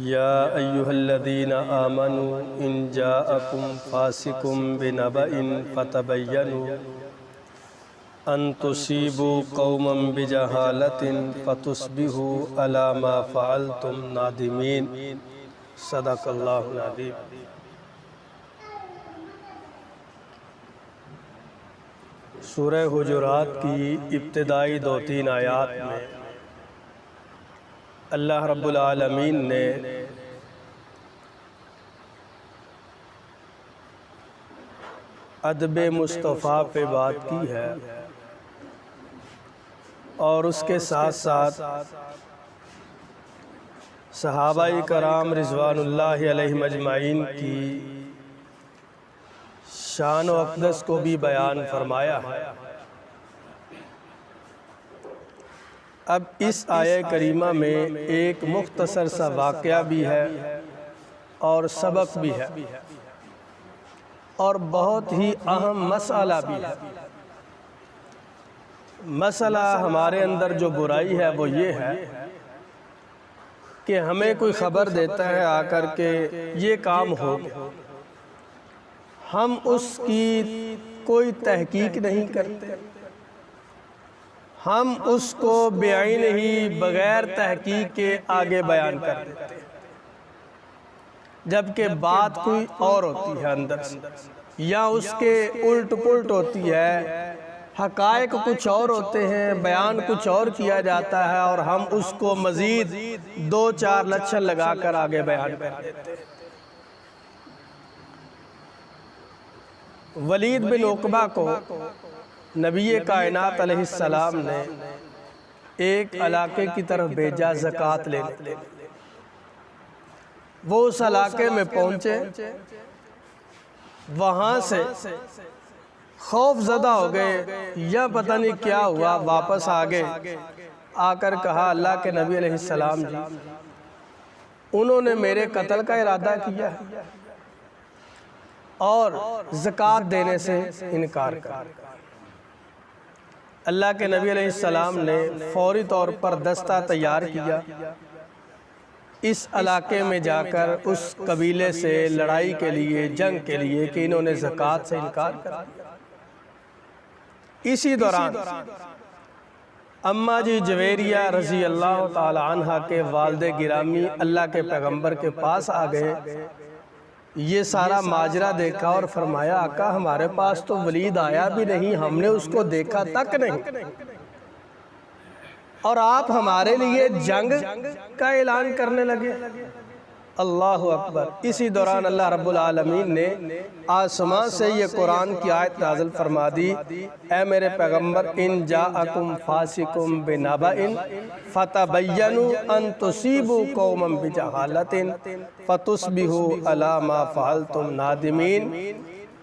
یا ایہا الذین آمنوا ان جاءکم فاسق بنبأ فتبینوا ان تصیبوا قوما بجہالۃ فتصبحوا علی ما فعلتم نادمین۔ صدق اللہ العظیم۔ سورہ حجرات کی ابتدائی 2-3 آیات میں اللہ رب العالمین نے ادب مصطفیٰ پہ بات کی ہے اور اس کے ساتھ ساتھ صحابہ کرام رضوان اللہ علیہم اجمعین کی شان و اقدس کو بھی بیان فرمایا ہے۔ اب اس آیہ کریمہ میں ایک مختصر سا واقعہ بھی ہے اور سبق بھی ہے اور بہت ہی اہم مسئلہ بھی ہے۔ مسئلہ ہمارے اندر جو برائی ہے وہ یہ ہے کہ ہمیں کوئی خبر دیتا ہے آ کر کے یہ کام ہو گیا، ہم اس کی کوئی تحقیق نہیں کرتے، ہم اس کو بعین ہی بغیر تحقیق کے آگے بیان کر دیتے ہیں، جبکہ بات کوئی اور ہوتی ہے اندر سے، یا اس کے الٹ پلٹ ہوتی ہے، حقائق کچھ اور ہوتے ہیں، بیان کچھ اور کیا جاتا ہے اور ہم اس کو مزید 2-4 لچھن لگا کر آگے بیان کر دیتے ہیں۔ ولید بن عقبہ کو نبی کائنات علیہ السلام نے ایک علاقے کی طرف بھیجا زکوٰۃ لینے۔ وہ اس علاقے میں پہنچے، وہاں سے خوف زدہ ہو گئے، یا پتہ نہیں کیا ہوا، واپس آگے آ کر کہا اللہ کے نبی علیہ السلام جی انہوں نے میرے قتل کا ارادہ کیا اور زکوٰۃ دینے سے انکار کر۔ اللہ کے نبی علیہ السلام نے فوری طور پر دستہ تیار کیا، اس علاقے میں جا کر اس قبیلے سے لڑائی کے لیے، جنگ کے لیے کہ انہوں نے زکوٰۃ سے انکار کر دیا۔ اسی دوران اماں جی جویریہ رضی اللہ تعالی عنہ کے والد گرامی اللہ کے پیغمبر کے پاس آ گئے، یہ سارا ماجرا دیکھا اور فرمایا آقا ہمارے پاس تو ولید آیا بھی نہیں، ہم نے اس کو دیکھا تک نہیں، اور آپ ہمارے لیے جنگ کا اعلان کرنے لگے۔ اللہ اکبر۔ اسی دوران اللہ رب العالمین نے آسمان سے یہ قرآن کی آیت نازل فرما دی، اے میرے پیغمبر ان جاءکم فاسق بنبأ فتبینوا ان تصیبوا قوما بجہالۃ فتصبحوا علی ما فعلتم نادمین۔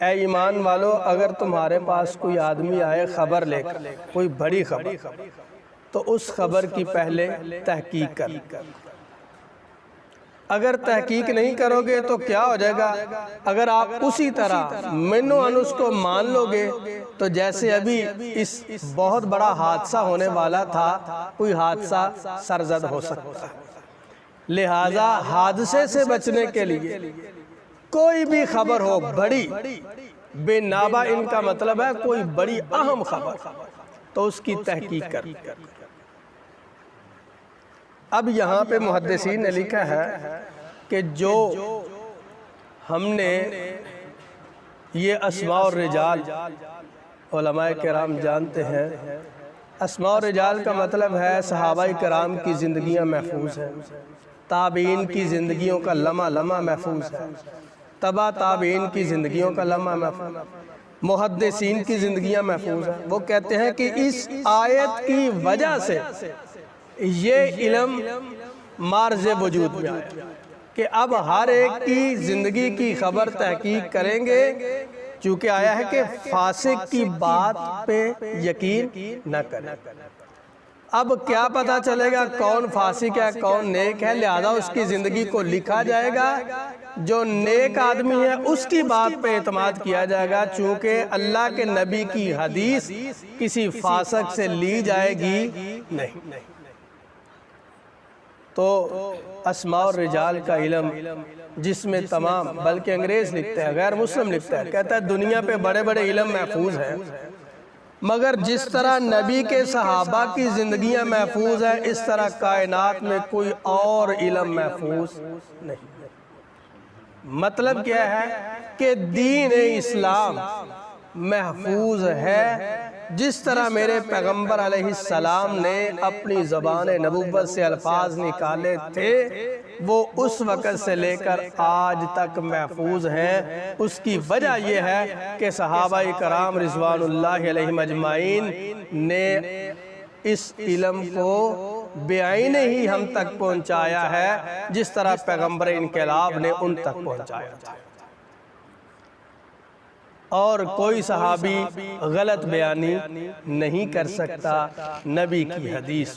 اے ایمان والو، اگر تمہارے پاس کوئی آدمی آئے خبر لے کر، کوئی بڑی خبر، تو اس خبر کی پہلے تحقیق کر۔ اگر تحقیق نہیں کرو گے تو کیا ہو جائے گا؟ اگر آپ اسی طرح منو انس کو مان لو گے تو جیسے ابھی اس بہت بڑا حادثہ ہونے والا تھا، کوئی حادثہ سرزد ہو سکتا ہے۔ لہٰذا حادثے سے بچنے کے لیے کوئی بھی خبر ہو بڑی، بے نابا ان کا مطلب ہے کوئی بڑی اہم خبر، تو اس کی تحقیق کر۔ اب یہاں پہ محدثین نے لکھا ہے کہ جو ہم نے یہ اسماء الرجال علماء کرام جانتے ہیں، اسماء الرجال کا مطلب ہے صحابہ کرام کی زندگیاں محفوظ ہیں، تابعین کی زندگیوں کا لمحہ لمحہ محفوظ ہے، تبع تابعین کی زندگیوں کا لمحہ محفوظ ہے، محدثین کی زندگیاں محفوظ ہیں۔ وہ کہتے ہیں کہ اس آیت کی وجہ سے یہ علم مارز وجود میں آیا کہ اب ہر ایک کی زندگی کی خبر تحقیق کریں گے، چونکہ آیا ہے کہ فاسق کی بات پہ یقین نہ کریں۔ اب کیا پتہ چلے گا کون فاسق ہے کون نیک ہے؟ لہذا اس کی زندگی کو لکھا جائے گا، جو نیک آدمی ہے اس کی بات پہ اعتماد کیا جائے گا، چونکہ اللہ کے نبی کی حدیث کسی فاسق سے لی جائے گی نہیں۔ تو اسماء الرجال کا علم جس میں تمام، بلکہ انگریز لکھتا ہے، غیر مسلم لکھتا ہے، کہتا ہے دنیا پہ بڑے بڑے علم محفوظ ہیں، مگر جس طرح نبی کے صحابہ کی زندگیاں محفوظ ہیں اس طرح کائنات میں کوئی اور علم محفوظ نہیں۔ مطلب کیا ہے کہ دین اسلام محفوظ ہے، جس طرح میرے پیغمبر علیہ السلام نے اپنی زبان نبوت سے الفاظ نکالے تھے وہ اس وقت سے لے کر آج تک محفوظ ہیں۔ اس کی وجہ یہ ہے کہ صحابہ کرام رضوان اللہ علیہم اجمعین نے اس علم کو بعین ہی ہم تک پہنچایا ہے، جس طرح پیغمبر انقلاب نے ان تک پہنچایا تھا۔ اور کوئی صحابی غلط بیانی نہیں کر سکتا نبی کی حدیث۔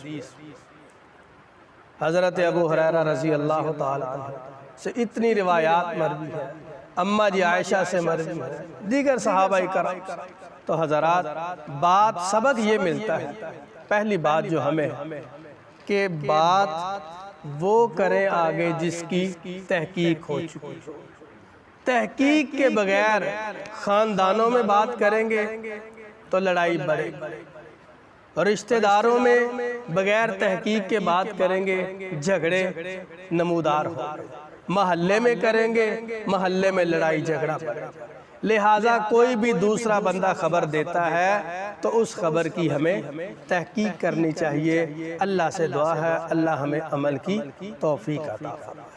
حضرت ابو ہریرہ رضی اللہ تعالیٰ عنہ سے اتنی روایات مروی ہیں، اماں جی عائشہ سے مروی ہیں، دیگر صحابہ کرام۔ تو حضرات بات سبق یہ ملتا ہے، پہلی بات جو ہمیں کہ بات وہ کریں آگے جس کی تحقیق ہو چکی ہو۔ تحقیق کے بغیر خاندانوں میں بات کریں گے تو لڑائی بڑھے گی، رشتہ داروں میں بغیر تحقیق کے بات کریں گے جھگڑے نمودار ہو، محلے میں کریں گے محلے میں لڑائی جھگڑا بڑھے گا۔ لہٰذا کوئی بھی دوسرا بندہ خبر دیتا ہے تو اس خبر کی ہمیں تحقیق کرنی چاہیے۔ اللہ سے دعا ہے اللہ ہمیں عمل کی توفیق عطا فرمائے۔